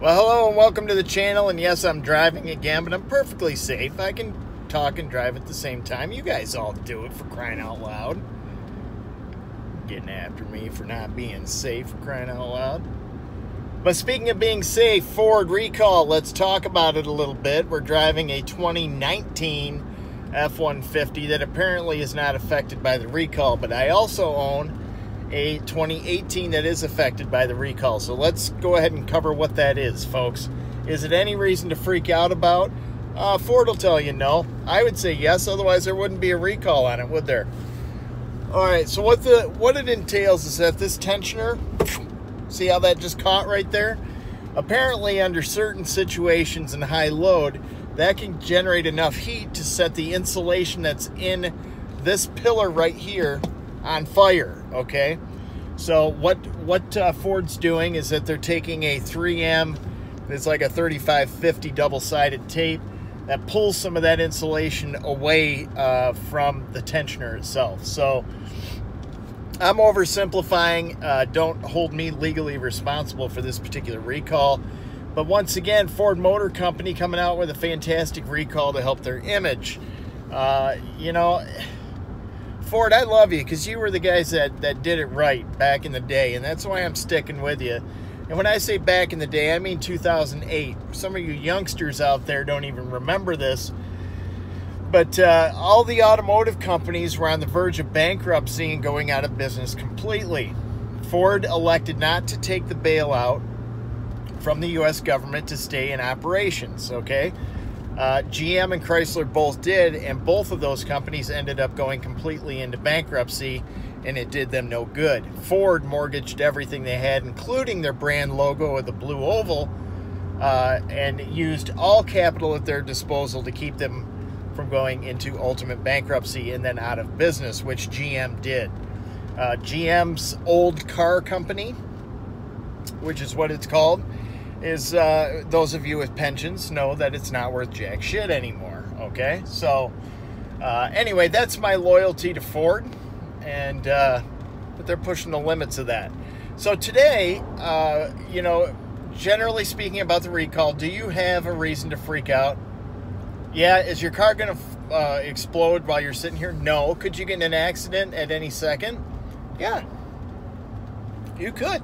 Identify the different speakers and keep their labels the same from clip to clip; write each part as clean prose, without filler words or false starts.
Speaker 1: Well, hello and welcome to the channel. And yes, I'm driving again, but I'm perfectly safe. I can talk and drive at the same time. You guys all do it, for crying out loud. Getting after me for not being safe, for crying out loud. But speaking of being safe, Ford recall, let's talk about it a little bit. We're driving a 2019 F150 that apparently is not affected by the recall, but I also own a 2018 that is affected by the recall. So let's go ahead and cover what that is, folks. Is it any reason to freak out about? Ford will tell you no. I would say yes, otherwise there wouldn't be a recall on it, would there? All right, so what it entails is that this tensioner, see how that just caught right there? Apparently under certain situations and high load, that can generate enough heat to set the insulation that's in this pillar right here on fire, okay? So what Ford's doing is that they're taking a 3M, it's like a 3550 double-sided tape that pulls some of that insulation away from the tensioner itself. So I'm oversimplifying. Don't hold me legally responsible for this particular recall. But once again, Ford Motor Company coming out with a fantastic recall to help their image. You know, Ford, I love you because you were the guys that did it right back in the day, and that's why I'm sticking with you. And when I say back in the day, I mean 2008. Some of you youngsters out there don't even remember this, but all the automotive companies were on the verge of bankruptcy and going out of business completely. Ford elected not to take the bailout from the U.S. government to stay in operations, okay? GM and Chrysler both did, and both of those companies ended up going completely into bankruptcy, and it did them no good. Ford mortgaged everything they had, including their brand logo of the blue oval, and used all capital at their disposal to keep them from going into ultimate bankruptcy and then out of business, which GM did. GM's old car company, which is what it's called, is those of you with pensions know that it's not worth jack shit anymore, okay? So anyway, that's my loyalty to Ford, and but they're pushing the limits of that. So today, you know, generally speaking about the recall, do you have a reason to freak out? Yeah, is your car going to explode while you're sitting here? No. Could you get in an accident at any second? Yeah, you could.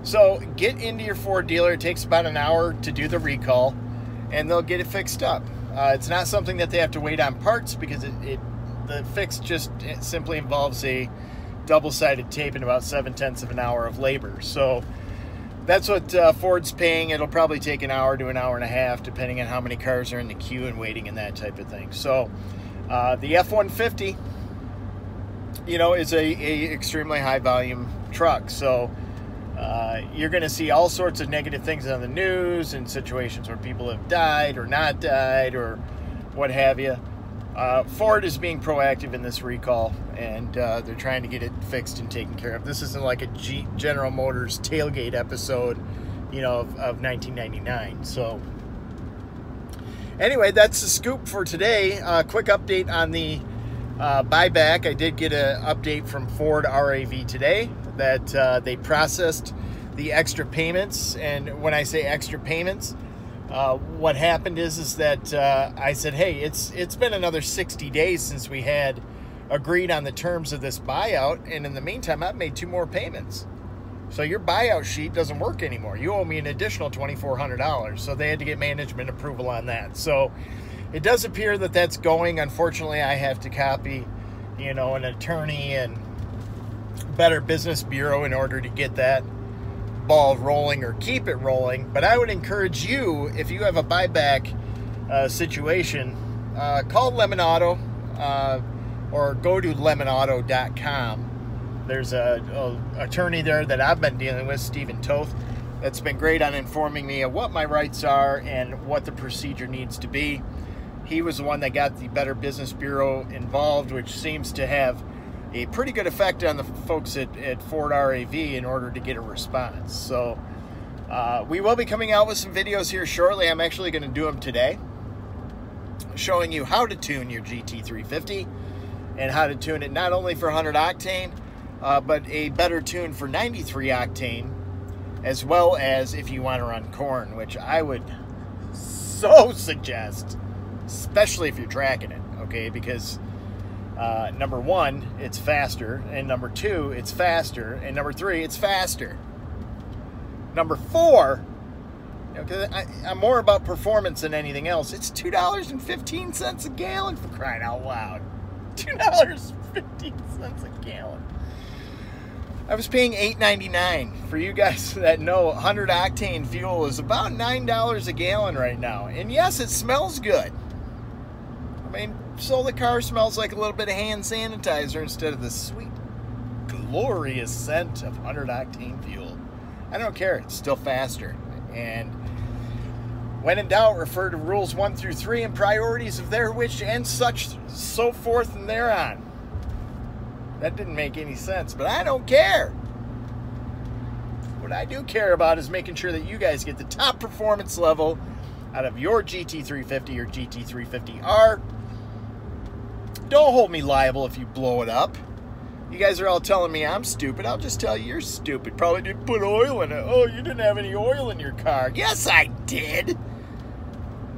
Speaker 1: So get into your Ford dealer. It takes about an hour to do the recall, and they'll get it fixed up. It's not something that they have to wait on parts, because the fix just simply involves a double-sided tape and about 7/10 of an hour of labor. So that's what Ford's paying. It'll probably take an hour to an hour and a half, depending on how many cars are in the queue and waiting and that type of thing. So the F150, you know, is a extremely high-volume truck. So you're going to see all sorts of negative things on the news and situations where people have died or not died or what have you. Ford is being proactive in this recall, and they're trying to get it fixed and taken care of. This isn't like a General Motors tailgate episode, you know, of 1999. So anyway, that's the scoop for today. Quick update on the buyback. I did get an update from Ford RAV today that they processed the extra payments. And when I say extra payments, what happened is that I said, hey, it's been another 60 days since we had agreed on the terms of this buyout, and in the meantime I've made 2 more payments, so your buyout sheet doesn't work anymore. You owe me an additional $2,400. So they had to get management approval on that. So it does appear that that's going. Unfortunately, I have to copy, you know, an attorney and Better Business Bureau in order to get that ball rolling or keep it rolling. But I would encourage you, if you have a buyback situation, call Lemon Auto or go to lemonauto.com. There's a attorney there that I've been dealing with, Stephen Toth, that's been great on informing me of what my rights are and what the procedure needs to be. He was the one that got the Better Business Bureau involved, which seems to have a pretty good effect on the folks at Ford RAV in order to get a response. So we will be coming out with some videos here shortly. I'm actually going to do them today, showing you how to tune your GT350 and how to tune it not only for 100 octane, but a better tune for 93 octane as well as if you want to run corn, which I would so suggest, especially if you're tracking it, okay? Because number one, it's faster, and number two, it's faster, and number three, it's faster. Number four, you know, 'cause I'm more about performance than anything else. It's $2.15 a gallon, for crying out loud. $2.15 a gallon. I was paying $8.99. For you guys that know, 100 octane fuel is about $9 a gallon right now. And yes, it smells good. I mean, so the car smells like a little bit of hand sanitizer instead of the sweet, glorious scent of 100 octane fuel. I don't care. It's still faster. And when in doubt, refer to rules 1 through 3 and priorities of their which and such, so forth and thereon. That didn't make any sense, but I don't care. What I do care about is making sure that you guys get the top performance level out of your GT350 or GT350R. Don't hold me liable if you blow it up. You guys are all telling me I'm stupid. I'll just tell you you're stupid. Probably didn't put oil in it. Oh, you didn't have any oil in your car. Yes, I did.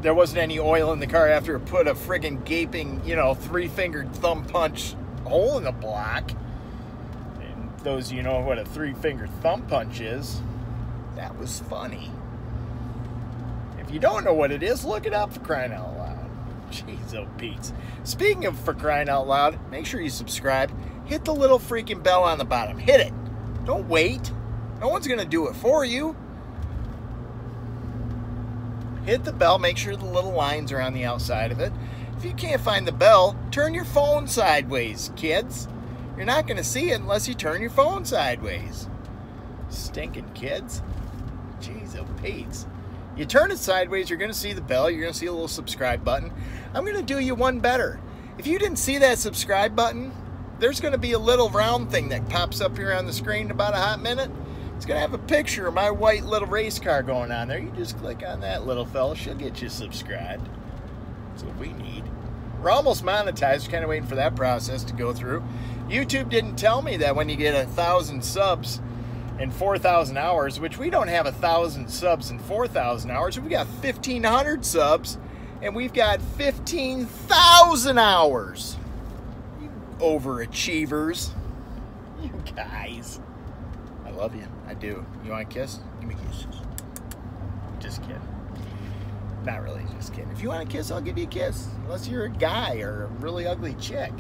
Speaker 1: There wasn't any oil in the car after it put a friggin' gaping, you know, 3-fingered thumb punch hole in the block. And those of you know what a 3-finger thumb punch is, that was funny. If you don't know what it is, look it up, for crying out loud. Jeez, oh Pete's. Speaking of for crying out loud, make sure you subscribe. Hit the little freaking bell on the bottom. Hit it. Don't wait. No one's gonna do it for you. Hit the bell, make sure the little lines are on the outside of it. If you can't find the bell, turn your phone sideways, kids. You're not going to see it unless you turn your phone sideways. Stinking kids. Jeez, oh Pete's. You turn it sideways, you're going to see the bell, you're going to see a little subscribe button. I'm going to do you one better. If you didn't see that subscribe button, there's going to be a little round thing that pops up here on the screen in about a hot minute. It's going to have a picture of my white little race car going on there. You just click on that little fella, she'll get you subscribed. That's what we need. We're almost monetized, kind of waiting for that process to go through. YouTube didn't tell me that when you get 1,000 subs in 4,000 hours, which we don't have 1,000 subs in 4,000 hours, we've got 1,500 subs, and we've got 15,000 hours. You overachievers. You guys. I love you. I do. You want a kiss? Give me kisses. Just kidding. Not really, just kidding. If you want a kiss, I'll give you a kiss. Unless you're a guy or a really ugly chick.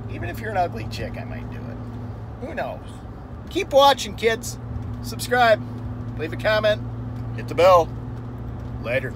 Speaker 1: Even if you're an ugly chick, I might do it. Who knows? Keep watching, kids. Subscribe. Leave a comment. Hit the bell. Later.